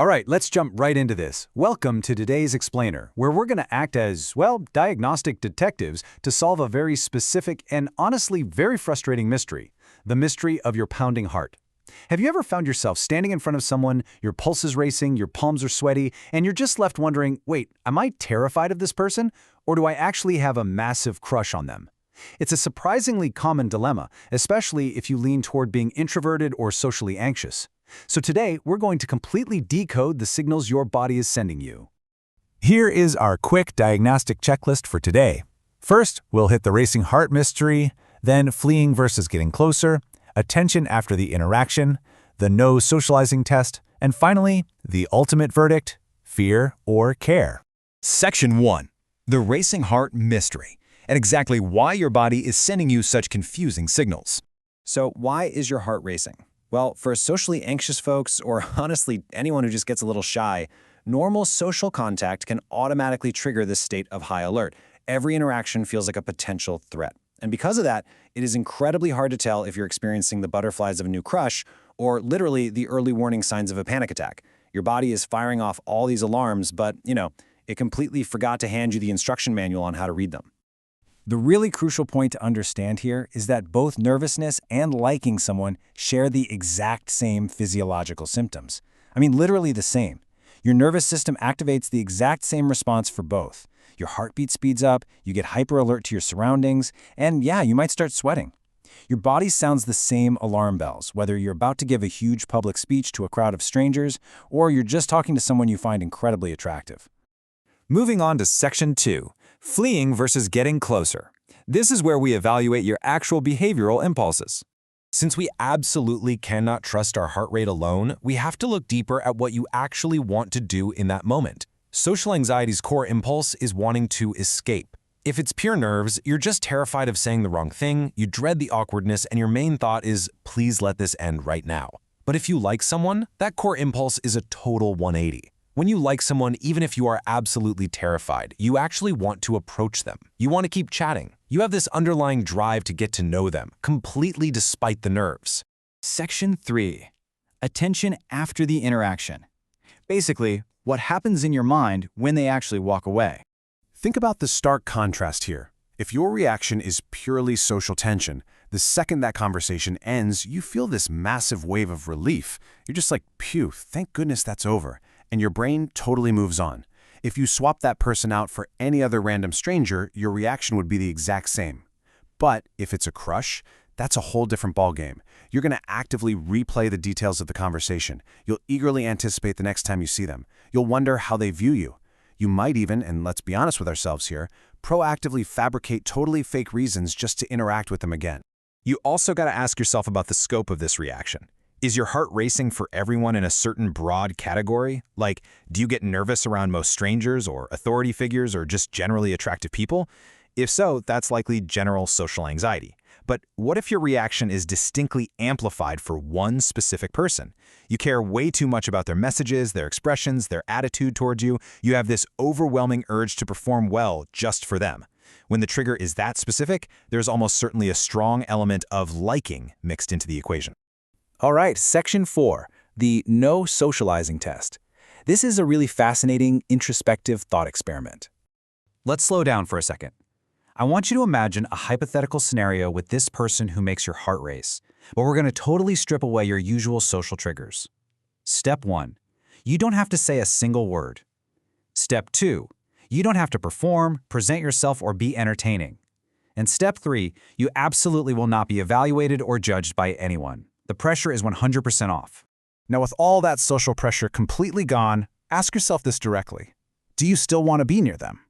All right, let's jump right into this. Welcome to today's Explainer, where we're going to act as, well, diagnostic detectives to solve a very specific and honestly very frustrating mystery, the mystery of your pounding heart. Have you ever found yourself standing in front of someone, your pulse is racing, your palms are sweaty, and you're just left wondering, wait, am I terrified of this person, or do I actually have a massive crush on them? It's a surprisingly common dilemma, especially if you lean toward being introverted or socially anxious. So today, we're going to completely decode the signals your body is sending you. Here is our quick diagnostic checklist for today. First, we'll hit the racing heart mystery, then fleeing versus getting closer, attention after the interaction, the no socializing test, and finally, the ultimate verdict, fear or care. Section 1. The racing heart mystery, and exactly why your body is sending you such confusing signals. So why is your heart racing? Well, for socially anxious folks, or honestly anyone who just gets a little shy, normal social contact can automatically trigger this state of high alert. Every interaction feels like a potential threat. And because of that, it is incredibly hard to tell if you're experiencing the butterflies of a new crush or literally the early warning signs of a panic attack. Your body is firing off all these alarms, but, it completely forgot to hand you the instruction manual on how to read them. The really crucial point to understand here is that both nervousness and liking someone share the exact same physiological symptoms. Literally the same. Your nervous system activates the exact same response for both. Your heartbeat speeds up, you get hyper alert to your surroundings, and yeah, you might start sweating. Your body sounds the same alarm bells, whether you're about to give a huge public speech to a crowd of strangers, or you're just talking to someone you find incredibly attractive. Moving on to Section 2, fleeing versus getting closer. This is where we evaluate your actual behavioral impulses. Since we absolutely cannot trust our heart rate alone, we have to look deeper at what you actually want to do in that moment. Social anxiety's core impulse is wanting to escape. If it's pure nerves, you're just terrified of saying the wrong thing, you dread the awkwardness, and your main thought is, please let this end right now. But if you like someone, that core impulse is a total 180. When you like someone, even if you are absolutely terrified, you actually want to approach them. You want to keep chatting. You have this underlying drive to get to know them, completely despite the nerves. Section 3. Attention after the interaction. Basically, what happens in your mind when they actually walk away. Think about the stark contrast here. If your reaction is purely social tension, the second that conversation ends, you feel this massive wave of relief. You're just like, phew, thank goodness that's over. And your brain totally moves on. If you swap that person out for any other random stranger, your reaction would be the exact same. But if it's a crush, that's a whole different ballgame. You're going to actively replay the details of the conversation. You'll eagerly anticipate the next time you see them. You'll wonder how they view you. You might even, and let's be honest with ourselves here, proactively fabricate totally fake reasons just to interact with them again. You also got to ask yourself about the scope of this reaction. Is your heart racing for everyone in a certain broad category? Like, do you get nervous around most strangers or authority figures or just generally attractive people? If so, that's likely general social anxiety. But what if your reaction is distinctly amplified for one specific person? You care way too much about their messages, their expressions, their attitude towards you. You have this overwhelming urge to perform well just for them. When the trigger is that specific, there's almost certainly a strong element of liking mixed into the equation. All right, Section 4, the no socializing test. This is a really fascinating, introspective thought experiment. Let's slow down for a second. I want you to imagine a hypothetical scenario with this person who makes your heart race, but we're going to totally strip away your usual social triggers. Step 1. You don't have to say a single word. Step 2. You don't have to perform, present yourself, or be entertaining. And Step 3. You absolutely will not be evaluated or judged by anyone. The pressure is 100% off. Now, with all that social pressure completely gone, ask yourself this directly. Do you still want to be near them?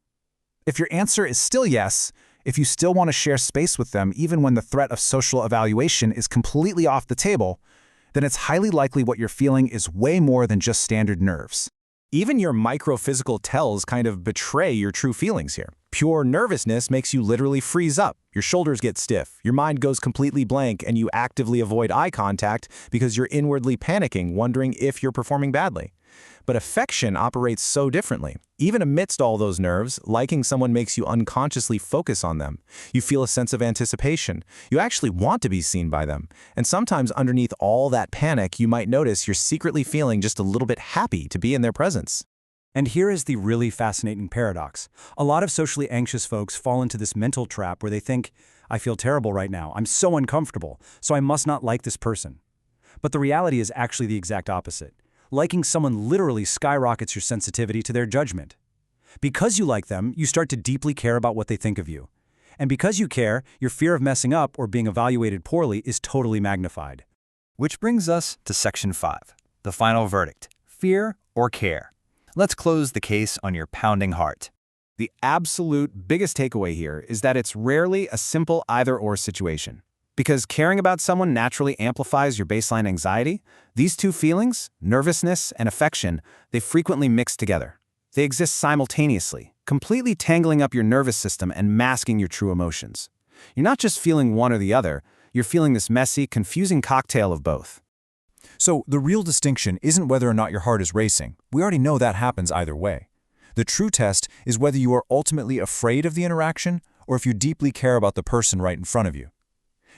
If your answer is still yes, if you still want to share space with them even when the threat of social evaluation is completely off the table, then it's highly likely what you're feeling is way more than just standard nerves. Even your microphysical tells kind of betray your true feelings here. Pure nervousness makes you literally freeze up. Your shoulders get stiff, your mind goes completely blank, and you actively avoid eye contact because you're inwardly panicking, wondering if you're performing badly. But affection operates so differently. Even amidst all those nerves, liking someone makes you unconsciously focus on them. You feel a sense of anticipation. You actually want to be seen by them. And sometimes underneath all that panic, you might notice you're secretly feeling just a little bit happy to be in their presence. And here is the really fascinating paradox. A lot of socially anxious folks fall into this mental trap where they think, I feel terrible right now, I'm so uncomfortable, so I must not like this person. But the reality is actually the exact opposite. Liking someone literally skyrockets your sensitivity to their judgment. Because you like them, you start to deeply care about what they think of you. And because you care, your fear of messing up or being evaluated poorly is totally magnified. Which brings us to Section 5, the final verdict, fear or care. Let's close the case on your pounding heart. The absolute biggest takeaway here is that it's rarely a simple either-or situation. Because caring about someone naturally amplifies your baseline anxiety, these two feelings, nervousness and affection, they frequently mix together. They exist simultaneously, completely tangling up your nervous system and masking your true emotions. You're not just feeling one or the other, you're feeling this messy, confusing cocktail of both. So the real distinction isn't whether or not your heart is racing. We already know that happens either way. The true test is whether you are ultimately afraid of the interaction or if you deeply care about the person right in front of you.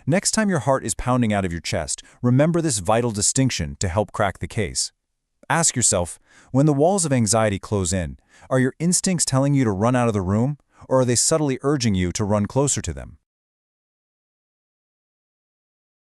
Next time your heart is pounding out of your chest, remember this vital distinction to help crack the case. Ask yourself, when the walls of anxiety close in, are your instincts telling you to run out of the room, or are they subtly urging you to run closer to them?